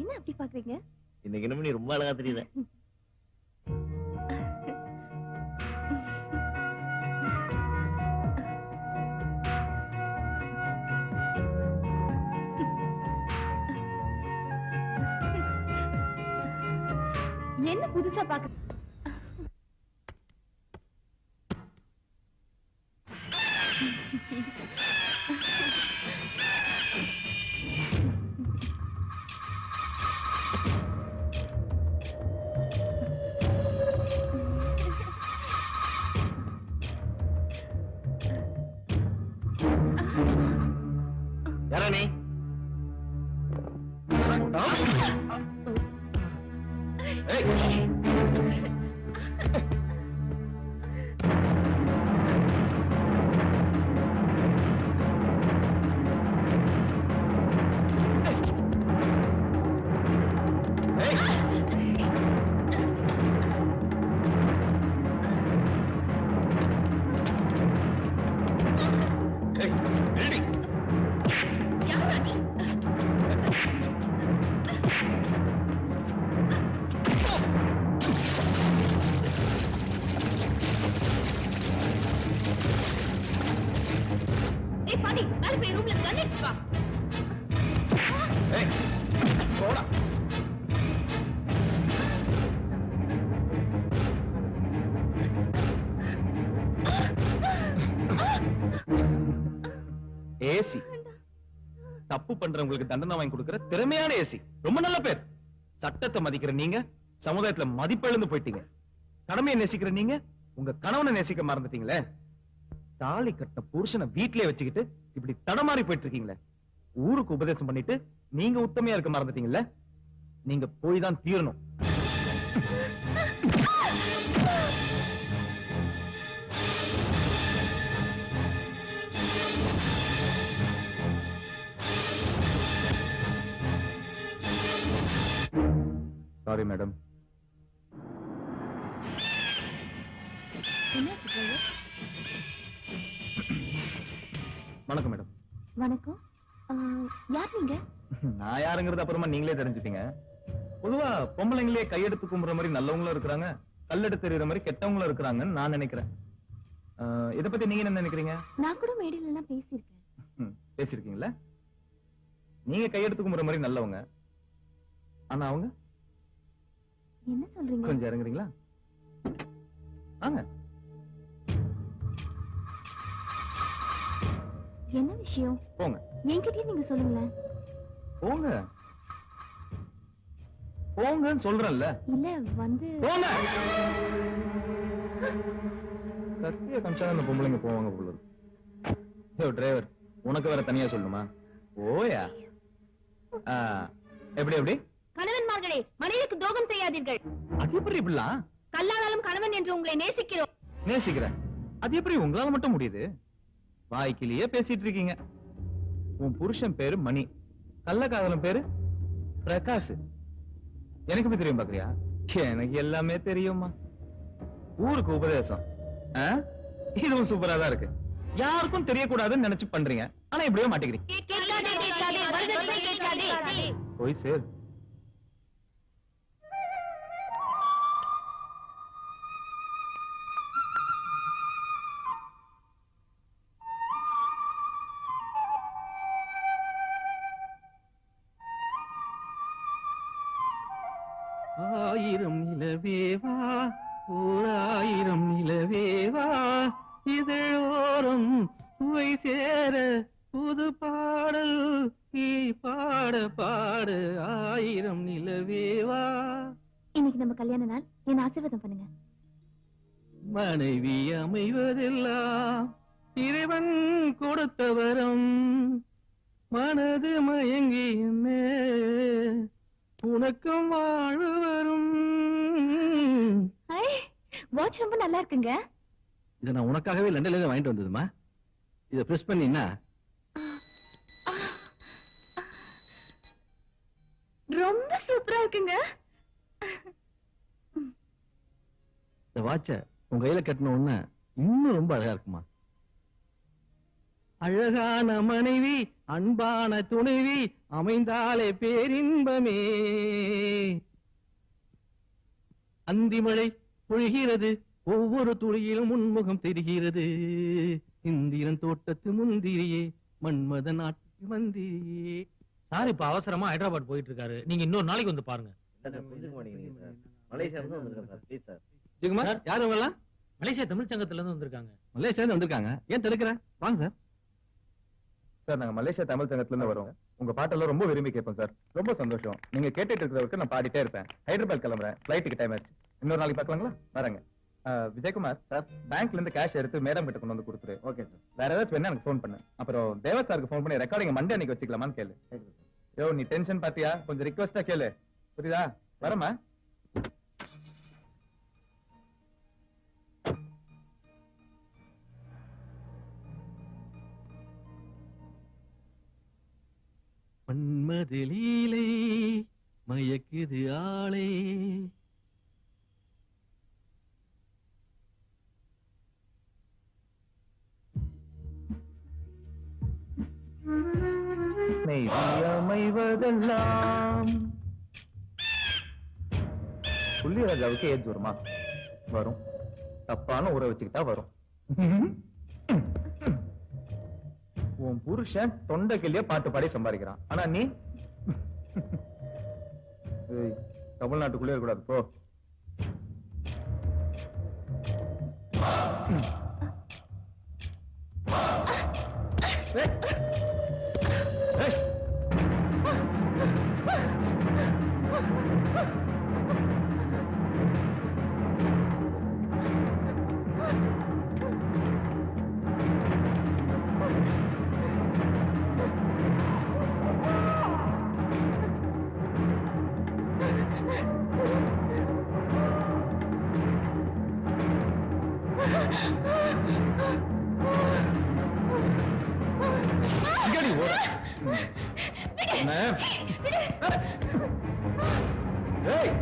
என்ன அப்படி பாக்குறீங்க? இன்னைக்கு என்ன நீ ரொம்ப அழகா தெரியுத. என்ன புதுசா பாக்க? யாரா நீ? ஏசி தப்பு பண்றவங்களுக்கு தண்டனை வாங்கி கொடுக்கிற திறமையான ஏசி. ரொம்ப நல்ல பேர். சட்டத்தை மதிக்கிற நீங்க சமுதாயத்துல மதிப்பிழந்து போயிட்டீங்க. கடமையை நேசிக்கிற நீங்க உங்க கணவனை நேசிக்க மறந்துட்டீங்களே. தாலி கட்ட புருஷனை வீட்டிலே வச்சுக்கிட்டு இப்படி தடமாறி போயிட்டு இருக்கீங்களே. ஊருக்கு உபதேசம் பண்ணிட்டு நீங்க உத்தமையா இருக்க மறந்துட்டீங்கல்ல. நீங்க போய் தான் தீரணும். Sorry madam. வணக்கம் மேடம். வணக்கம். யார் நீங்க? நான் யாருங்கிறது அப்புறமா நீங்களே தெரிஞ்சுட்டீங்க. பொதுவா பொம்பளைங்களே கையெடுத்து கும்புற மாதிரி நல்லவங்களும் இருக்கிறாங்க, கல்லெடுத்து தெரியுற மாதிரி கெட்டவங்களும் இருக்கிறாங்கன்னு நான் நினைக்கிறேன். இத பத்தி நீங்க என்ன நினைக்கிறீங்க? நான் கூட மேடையில எல்லாம் பேசியிருக்கேன். பேசிருக்கீங்களா? நீங்க கையெடுத்து கும்புற மாதிரி நல்லவங்க, ஆனா அவங்க என்ன சொல்றீங்க? கொஞ்சம் இறங்குறீங்களா? வாங்க. என்ன விஷயம்? போங்க. என்கிட்டயே நீங்க சொல்லுங்களேன். போங்க போங்கன்னு சொல்றேன்ல. இல்ல வந்து போங்க. கத்திய கம்சா அந்த பொம்பளைங்க போவாங்க போல இருக்கு. ஏ டிரைவர், உனக்கு வேற தனியா சொல்லணுமா? ஓயா. எப்படி எப்படி? கணவன்மார்களே, மனைவிக்கு துரோகம் செய்யாதீர்கள். அது எப்படி இப்படிலாம்? கல்லானாலும் கணவன் என்று உங்களை நேசிக்கிறோம். நேசிக்கிறேன். அது எப்படி உங்களால மட்டும் முடியுது? வாய்க்கிலேயே பேசிட்டு இருக்கீங்க. உன் புருஷன் பேரு மணி, கள்ளக்காதலன் பேரு பிரகாஷ். எனக்கு எப்படி தெரியும் பாக்குறியா? எனக்கு எல்லாமே தெரியுமா. ஊருக்கு உபதேசம். இதுவும் சூப்பரா தான் இருக்கு. யாருக்கும் தெரியக்கூடாதுன்னு நினைச்சு பண்றீங்க, ஆனா எப்படியோ மாட்டேங்கிறீங்க. போய் சேர். ஆயிரம் நிலவேவா, ஓராயிரம் நிலவேவா, இதழோரம் சுவை சேர புது பாடல் நீ பாட பாட. ஆயிரம் நிலவேவா. இன்னைக்கு நம்ம கல்யாண நாள், என்ன ஆசீர்வாதம் பண்ணுங்க. மனைவி அமைவதெல்லாம் இறைவன் கொடுத்த வரம். மனது மயங்கி என்ன உனக்கும் வாழ்வு வரும். வாட்ச் ரொம்ப நல்லா இருக்குங்க. இதை நான் உனக்காகவே லண்டன்ல இருந்து வாங்கிட்டு வந்ததுமா. இதை பிரஸ் பண்ணினா ரொம்ப சூப்பரா இருக்குங்க. இந்த வாட்ச உங்க கையில கட்டின உடனே இன்னும் ரொம்ப அழகா இருக்குமா. அழகான மனைவி அன்பான துணைவி அமைந்தாலே பேரின்பமே. அந்திமழை பொழிகிறது, ஒவ்வொரு துளியிலும் முன்முகம் தெரிகிறது. இந்திரன் தோட்டத்து முந்திரியே, மன்மத நாட்டு மந்திரியே. சார் இப்ப அவசரமா ஹைதராபாத் போயிட்டு இருக்காரு, நீங்க இன்னொரு நாளைக்கு வந்து பாருங்க. ஜெயக்குமார், சார். யார் இவங்க எல்லாம்? மலேசியா தமிழ் சங்கத்துல இருந்து வந்திருக்காங்க. மலேசியா இருந்து வந்திருக்காங்க. ஏன் தடுக்கிற? வாங்க சார். சார் நாங்க மலேசியா தமிழ் சங்கத்துல இருந்து வரோம். உங்க பாட்டெல்லாம் ரொம்ப விரும்பி கேட்போம் சார். ரொம்ப சந்தோஷம். நீங்க கேட்டுட்டு இருக்கிறவருக்கு நான் பாடிட்டே இருப்பேன். ஹைதராபாத் கிளம்புறேன். ஃபிளைட்டுக்கு டைம் ஆச்சு. இன்னொரு நாளைக்கு பார்க்கலாங்களா? வரேங்க. விஜயகுமார் சார், பேங்க்ல இருந்து கேஷ் எடுத்து மேடம் கிட்ட கொண்டு வந்து கொடுத்துரு. Okay sir. வேற ஏதாச்சும் வேணா எனக்கு ஃபோன் பண்ணு. அப்புறம் தேவ சாருக்கு ஃபோன் பண்ணி ரெக்கார்டிங் மண்டே அன்னைக்கு வச்சுக்கலாமான்னு கேளு. யோ நீ டென்ஷன் பாத்தியா? கொஞ்சம் ரிக்வெஸ்டா கேளு. புரியுதா? வரமா? மன்மத லீலை மயக்குது ஆளே. அமைவதெல்லாம் புள்ளிராஜாவுக்கு ஏஜ் வருமா? வரும். தப்பான ஊரை வச்சுக்கிட்டா வரும். உன் புருஷன் தொண்டை கிளிய பாட்டு பாடி சம்பாதிக்கிறான். ஆனா நீ ஏய், தமிழ்நாட்டுக்குள்ளே இருக்கக்கூடாது போ. ஏய், இங்கடி ஓட. என்ன? ஏய்,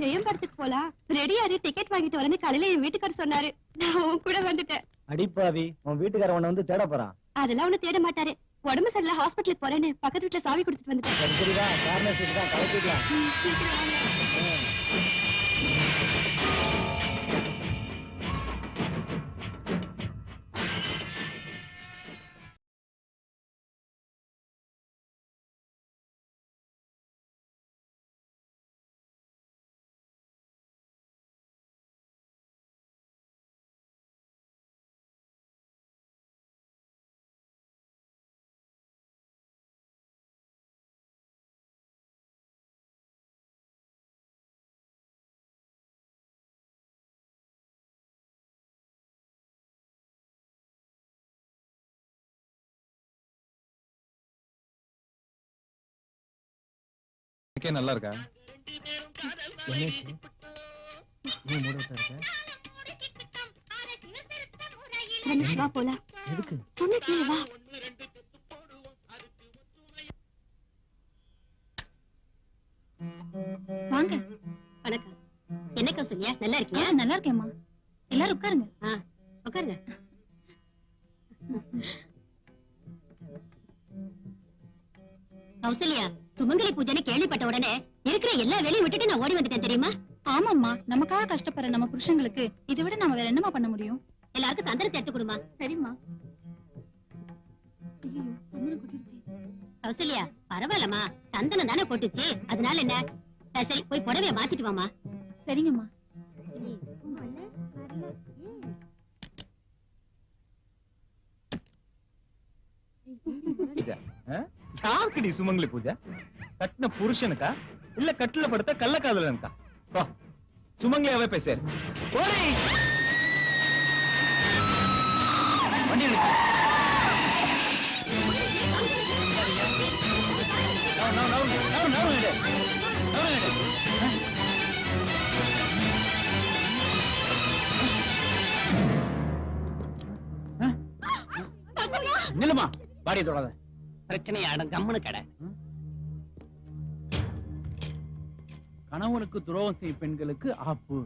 ஜெயம் படத்துக்கு போலாம். ரெடியாரு டிக்கெட் வாங்கிட்டு வரேன்னு காலையில என் வீட்டுக்காரர் சொன்னாரு. நான் உன் கூட வந்துட்டேன். அடிப்பாவி, உன் வீட்டுக்காரன் உன்னை வந்து தேட போறான். அதெல்லாம் ஒண்ணு தேட மாட்டாரு. உடம்பு சரியில்லை ஹாஸ்பிட்டலுக்கு போறேன்னு பக்கத்து வீட்டுல சாவி கொடுத்துட்டு வந்துட்டேன். சரி சரிதான், கார்னர் சீட் தான் கலக்கிக்கலாம். சீக்கிரம் வாங்க. உனக்கே நல்லா இருக்கா? என்னாச்சு? நீ மூடத்தா இருக்க? ரமேஷ் வா போலாம். எதுக்கு? சொன்ன கேளு வா. வாங்க. வணக்கம். என்ன கௌசல்யா, நல்லா இருக்கியா? நல்லா இருக்கேம்மா. எல்லாரும் உட்காருங்க. உட்காருங்க. கௌசல்யா, சுமங்கலி பூஜைன்னு கேள்விப்பட்ட உடனே இருக்கிற எல்லா வேலையும் விட்டுட்டு நான் ஓடி வந்துட்டேன் தெரியுமா? ஆமாம்மா, நமக்காக கஷ்டப்படுற நம்ம புருஷங்களுக்கு இதை விட நாம வேற என்னமா பண்ண முடியும்? எல்லாருக்கும் சந்தனத்தை எடுத்து கொடுமா. சரிம்மா. கௌசல்யா, பரவாயில்லம்மா, சந்தனம் தானே கொட்டுச்சு, அதனால என்ன? சரி, போய் புடவைய மாத்திட்டு வாமா. சரிங்கம்மா. யாருக்குடி சுமங்கலி பூஜை? கட்டின புருஷனுக்கா இல்ல கட்டில படுத்த கள்ளக்காதலனுக்கா? வா, சுமங்கலியாவே பேசு. ஓடி வண்டி எடுத்து. நில்லுமா, பாடி தொடாத. பிரச்சனையாடும் கம்முனு கடை. கணவனுக்கு துரோகம் செய்யும் பெண்களுக்கு ஆப்பு.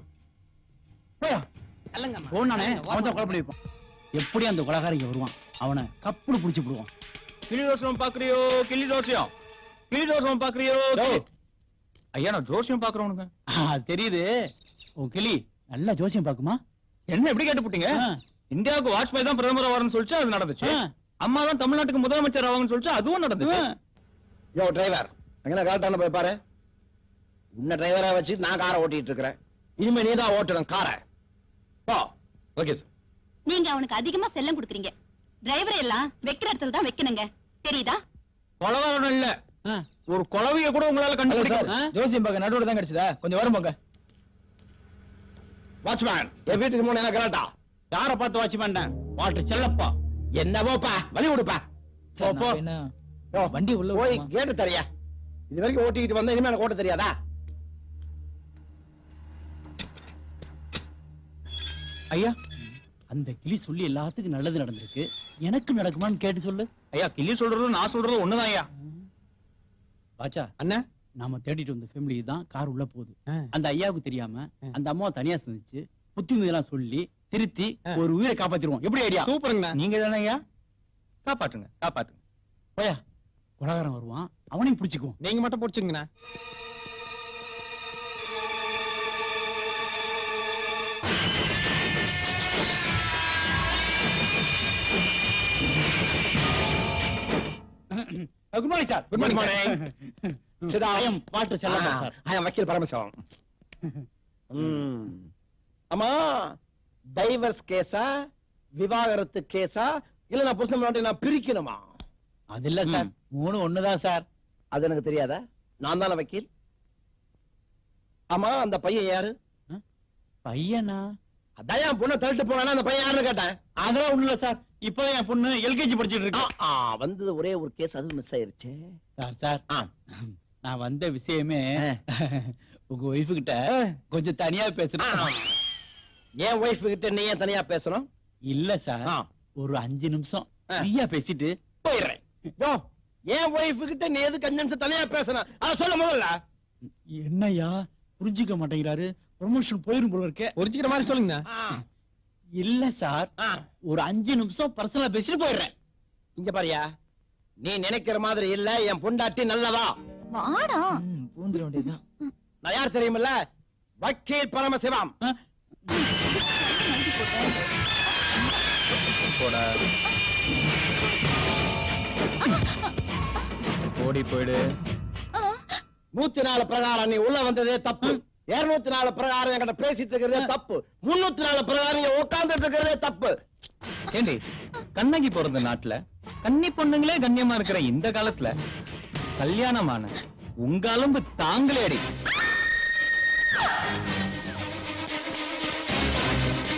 சொல்லுங்கம்மா. போனானே அவன் தான் கொலை பண்ணிருப்பான். எப்படி அந்த கொலைகாரங்க வருவான், அவனை கப்புனு புடிச்சு போடுவான். கிளி தோஷம் பாக்குறியோ? கிளி தோஷம், கிளி தோஷம் பாக்குறியோ? ஐயா, நான் ஜோசியம் பாக்குறவனுங்க. தெரியுது, உன் கிளி நல்லா ஜோசியம் பாக்குமா? என்ன எப்படி கேட்டுப்புட்டீங்க? இந்தியாவுக்கு வாஜ்பாய் தான் பிரதமர் ஆவார்னு சொல்லிச்சு, அது நடந்துச்சு. அம்மா தான் தமிழ்நாட்டுக்கு முதலமைச்சர் ஆவாங்கன்னு சொல்லிச்சு, அதுவும் நடந்துச்சு. யோ டிரைவர், எங்கன காட்டான போய் பாரு. உன்ன டிரைவரா வச்சு நான் காரை ஓட்டிட்டு இருக்கிறேன். இனிமே நீ தான் ஓட்டணும் காரை. போ. Okay sir. நீங்க அவனுக்கு அதிகமா செல்லம் கொடுக்குறீங்க. டிரைவர் எல்லாம் வைக்கிற இடத்துல தான் வைக்கணுங்க, தெரியுதா? கொலகாரன் இல்ல, ஒரு குழவைய கூட உங்களால கண்டுபிடிக்க. ஜோசியம் பார்க்க நடுவோட தான் கிடைச்சதா? கொஞ்சம் வரும் போங்க. வாட்ச்மேன், என் வீட்டுக்கு மூணு என்ன கலாட்டா? யார பார்த்து வாட்ச்மேன்? வாட்டர் செல்லப்பா. என்னவோப்பா, வழி விடுப்பா. போ. யோ, வண்டி உள்ள போய் விடுமா? கேட்டு தரியா? இது வரைக்கும் ஓட்டிக்கிட்டு வந்தா இனிமே எனக்கு ஓட்ட தெரியாதா? ஐயா, அந்த கிளி சொல்லி எல்லாத்துக்கும் நல்லது நடந்திருக்கு, எனக்கு நடக்குமான்னு கேட்டு சொல்லு. ஐயா, கிளி சொல்றது நான் சொல்றது ஒண்ணுதான் ஐயா. பாச்சா அண்ணா, நாம தேடிட்டு வந்த ஃபேமிலி தான் கார் உள்ள போகுது. அந்த ஐயாவுக்கு தெரியாம அந்த அம்மாவை தனியா சந்திச்சு புத்திமதியெல்லாம் சொல்லி திருத்தி ஒரு உயிரை காப்பாத்திடுவோம். எப்படி ஐடியா? சூப்பருங்க. நீங்க தானே ஐயா? காப்பாற்றுங்க, காப்பாற்றுங்க. போயா, கொலகாரன் வருவான், அவனையும் பிடிச்சுக்குவோம். நீங்க மட்டும் பிடிச்சுங்கண்ணா. Good morning sir. Good morning. Sit down. Water Chellappa sir. I am வக்கீல் பரமசிவம். அம்மா, டைவர்ஸ் கேஸா, விவாகரத்து கேஸா, இல்ல நான் புருஷன் பொண்டாட்டி நான் பிரிக்கணுமா? அது இல்ல சார், மூணு ஒண்ணுதான் சார். அது எனக்கு தெரியாதா? நான் தானே வக்கீல். ஆமா, அந்த பையன் யாரு? பையனா? அதான் என் பொண்ணை தள்ளிட்டு போனா அந்த பையன் யாருன்னு கேட்டேன். அதெல்லாம் ஒண்ணு இல்ல சார், இப்பதான் என் பொண்ணு எல்கேஜி படிச்சிட்டு இருக்கு. வந்தது ஒரே ஒரு கேஸ், அது மிஸ் ஆயிருச்சு. சார் நான் வந்த விஷயமே உங்க ஒய்ஃபு கிட்ட கொஞ்சம் தனியா பேசுறேன். என் ஒய்ஃப் கிட்ட நீ ஏன் தனியா பேசணும்? இல்ல சார், ஒரு 5 நிமிஷம் ஃப்ரீயா பேசிட்டு போயிடுறேன். யோ, என் ஒய்ஃப் கிட்ட நீ எதுக்கு 5 நிமிஷம் தனியா பேசணும்? அத சொல்ல முதல்ல. என்னய்யா புரிஞ்சுக்க மாட்டேங்கிறாரு? ப்ரொமோஷன் போயிரும் போல இருக்கே. புரிஞ்சுக்கிற மாதிரி சொல்லுங்க. இல்ல சார், ஒரு 5 நிமிஷம் பர்சனலா பேசிட்டு போயிடுறேன். இங்க பாரியா, நீ நினைக்கிற மாதிரி இல்ல, என் பொண்டாட்டி நல்லவா. வாடா. பூந்துட வேண்டியதுதான். நான் யார் தெரியுமில்ல? வக்கீல் பரமசிவம். ஓடி போயிடு. 104 பிரகாரம் நீ உள்ள வந்ததே தப்பு. 204 பிரகாரம் என்கிட்ட பேசிட்டு இருக்கிறதே தப்பு. 304 பிரகாரம் நீ உட்கார்ந்துட்டு இருக்கிறதே தப்பு. ஏண்டி, கண்ணகி பிறந்த நாட்டுல கன்னி பொண்ணுங்களே கண்ணியமா இருக்கிற இந்த காலத்துல கல்யாணமான உங்க அலும்பு தாங்களேடி.